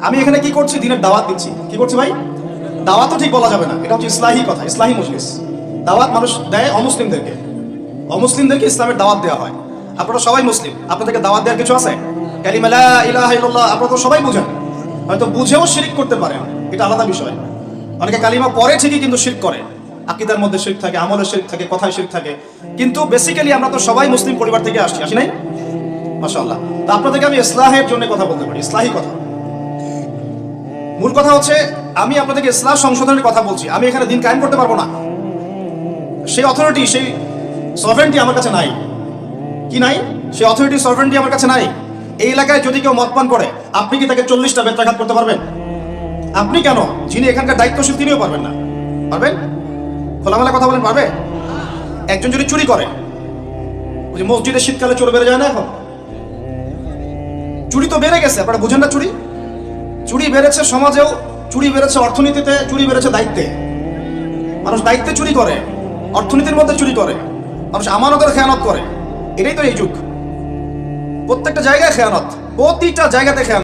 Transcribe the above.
আমি এখানে কি করছি? দিনের দাওয়াত দিচ্ছি। কি করছি ভাই? দাওয়াতও ঠিক বলা যাবে না, এটা হচ্ছে ইসলাহি কথা, ইসলাহি মজলিস। দাওয়াত মানুষ দেয় অমুসলিমদেরকে, অমুসলিমদেরকে ইসলামের দাওয়াত দেওয়া হয়। আপনারা সবাই মুসলিম, আপনাদেরকে দাওয়াত দেওয়ার কিছু আছে? কালিমা লা ইলাহা ইল্লাল্লাহ আপনারা তো সবাই বুঝেন, হয়তো বুঝেও শিরক করতে পারেন, এটা আলাদা বিষয়। অনেকে কালিমা পড়ে ঠিকই কিন্তু শিরক করে, আকীদার মধ্যে শিরক থাকে, আমলের শিরক থাকে, কথায় শিরক থাকে। কিন্তু বেসিক্যালি আমরা তো সবাই মুসলিম পরিবার থেকে আসি নাই? মাশাআল্লাহ। তো আপনাদেরকে আমি ইসলাহের জন্য কথা বলতে পারি, ইসলাহি কথা। মূল কথা হচ্ছে আমি আপনাদেরকে ইসলাম সংশোধনের কথা বলছি। আমি এখানে দিন কায়েম করতে পারবো না, সেই অথরিটি, সেই সভরেন্টি আমার কাছে নাই। কি নাই? সেই অথরিটি, সভরেন্টি আমার কাছে নাই। এই এলাকায় যদি কেউ মদ পান করে, আপনি কি তাকে 40টা বেত্রাঘাত করতে পারবেন? আপনি কেন, যিনি এখানকার দায়িত্বশীল তিনিও পারবেন না। পারবেন? খোলামেলা কথা বলেন, পারবে? একজন যদি চুরি করে, ওই যে মসজিদে শীতকালে চোর বেড়ে যায় না, এখন চুরি তো বেড়ে গেছে, আপনারা বুঝেন না? চুরি বেড়েছে সমাজেও, চুরি বেড়েছে অর্থনীতিতে, চুরি বেড়েছে দায়িত্বে। মানুষ দায়িত্বে চুরি করে, অর্থনীতির মধ্যে চুরি করে, মানুষ আমানতের খেয়ানত করে। এটাই তো এই যুগ। প্রত্যেকটা জায়গায় খেয়ানত, প্রতিটা জায়গাতে খেয়ানত।